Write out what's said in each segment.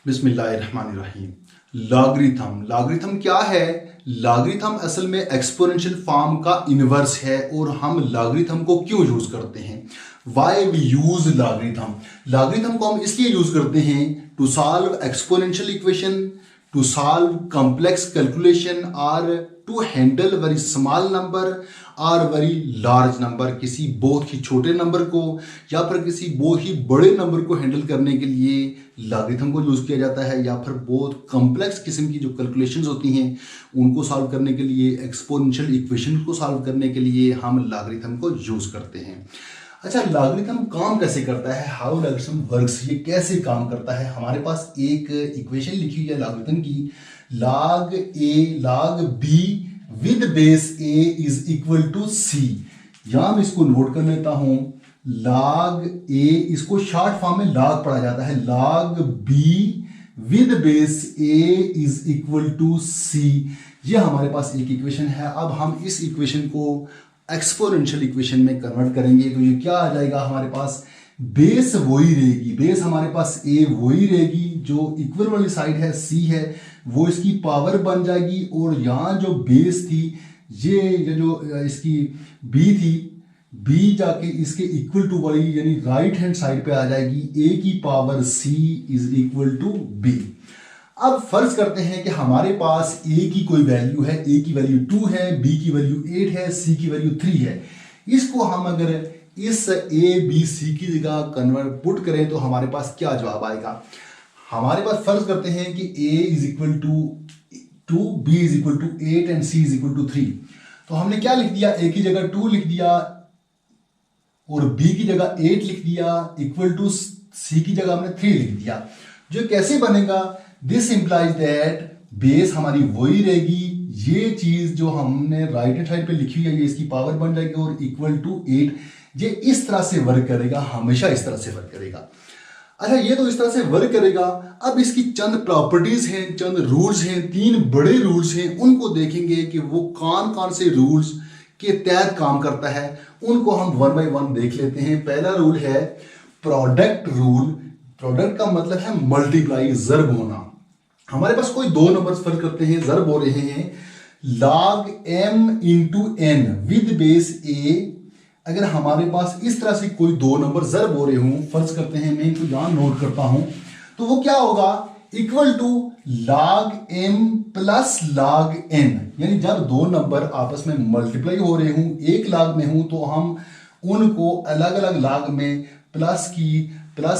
बिस्मिल्लाहिर्रहमानिर्रहीम। लॉगरिथम क्या है? लॉगरिथम असल में एक्सपोनेंशियल फॉर्म का इनवर्स है। और हम लॉगरिथम को क्यों यूज करते हैं? Why we use logarithm? Logarithm को हम इसलिए यूज करते हैं to solve exponential equation, to solve complex calculation, और to handle very small number और वेरी लार्ज नंबर। किसी बहुत ही छोटे नंबर को या फिर किसी बहुत ही बड़े नंबर को हैंडल करने के लिए लॉगरिथम को यूज किया जाता है, या फिर बहुत कॉम्प्लेक्स किस्म की जो कैलकुलेशंस होती हैं उनको सॉल्व करने के लिए, एक्सपोनेंशियल इक्वेशन को सॉल्व करने के लिए हम लॉगरिथम को यूज करते हैं। अच्छा, लॉगरिथम काम कैसे करता है? हाउ लॉगरिथम वर्क्स, ये कैसे काम करता है? हमारे पास एक इक्वेशन लिखी हुई है लॉगरिथम की, log a log b with base a is equal to c। यहां मैं इसको नोट कर लेता हूं, log a, इसको शॉर्ट फॉर्म में log पढ़ा जाता है, log b with base a is equal to c। ये हमारे पास एक इक्वेशन है। अब हम इस इक्वेशन को एक्सपोनेंशियल इक्वेशन में कन्वर्ट करेंगे तो ये क्या आ जाएगा हमारे पास? बेस वही रहेगी, बेस हमारे पास a वही रहेगी, जो इक्वल वाली साइड है c है वो इसकी पावर बन जाएगी, और यहाँ जो बेस थी ये जो इसकी b थी, b जाके इसके इक्वल टू वाली यानी राइट हैंड साइड पे आ जाएगी, a की power c is equal to b। अब फर्ज करते हैं कि हमारे पास a की कोई वैल्यू है, a की वैल्यू 2 है, b की वैल्यू 8 है, c की वैल्यू 3 है। इसको हम अगर इस a b c की जगह कन्वर्ट पुट करें तो हमारे पास क्या जवाब आएगा? हमारे पास फर्ज करते हैं कि a is equal to 2, b is equal to 8 and c is equal to 3। तो हमने क्या लिख दिया? a की जगह 2 लिख दिया और b की जगह 8 लिख दिया, इक्वल टू c की जगह हमने 3 लिख दिया। जो कैसे बनेगा? दिस इंप्लाइज दैट बेस हमारी वही रहेगी, ये चीज जो हमने राइट हैंड साइड पे लिखी हुई है ये इसकी पावर बन जाएगी, और इक्वल टू 8 ये इस तरह से वर्क करेगा, हमेशा इस तरह से वर्क करेगा। अच्छा, ये तो इस तरह से वर्क करेगा। अब इसकी चंद प्रॉपर्टीज हैं, चंद रूल्स हैं, 3 बड़े रूल्स हैं, उनको देखेंगे कि वो कौन कौन से रूल्स के तहत काम करता है। उनको हम 1 बाय 1 देख लेते हैं। पहला रूल है प्रोडक्ट रूल। प्रोडक्ट का मतलब है मल्टीप्लाई, जर्ब होना। हमारे पास कोई 2 नंबर्स फर्क करते हैं, जर्ब हो रहे हैं, log m into N with base a। अगर हमारे पास इस तरह से कोई 2 नंबर जर्ब हो रहे हों, फर्ज करते हैं, मैं इनको यहां नोट करता हूं, तो वो क्या होगा? इक्वल टू log m प्लस log n। यानी जब 2 नंबर आपस में मल्टीप्लाई हो रहे हों, एक log में हूं, तो हम उनको अलग अलग log में प्लस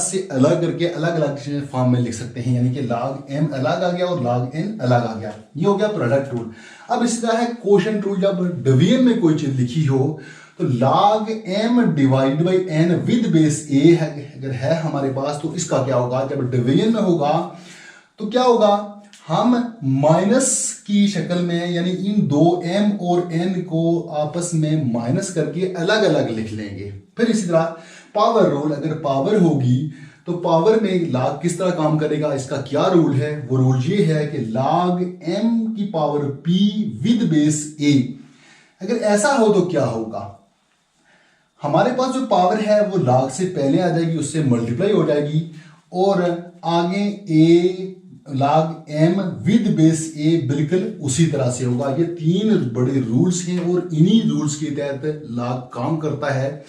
से अलग करके अलग अलग फॉर्म में लिख सकते हैं, यानी कि log m अलग आ गया और log n अलग आ गया। ये हो गया प्रोडक्ट रूल। अब इसी तरह है क्वोशंट रूल। जब डिवीजन में कोई चीज लिखी हो तो log m divide by n with base a है, अगर है हमारे पास, तो इसका क्या होगा? जब डिवीजन में होगा तो क्या होगा? हम माइनस की शक्ल में, यानी इन 2 m और n को आपस में माइनस करके अलग अलग लिख लेंगे। फिर इसी तरह पावर रूल, अगर पावर होगी तो पावर में log किस तरह काम करेगा? इसका क्या रूल है? वो रूल ये है कि log m की power p with base a। अगर ऐसा हो तो क्या होगा? हमारे पास जो पावर है वो log से पहले आ जाएगी, उससे मल्टीप्लाई हो जाएगी, और आगे a log m with base a बिल्कुल उसी तरह से होगा। ये 3 बड़े रूल्स हैं और इन्हीं रूल्स के तहत log काम करता है।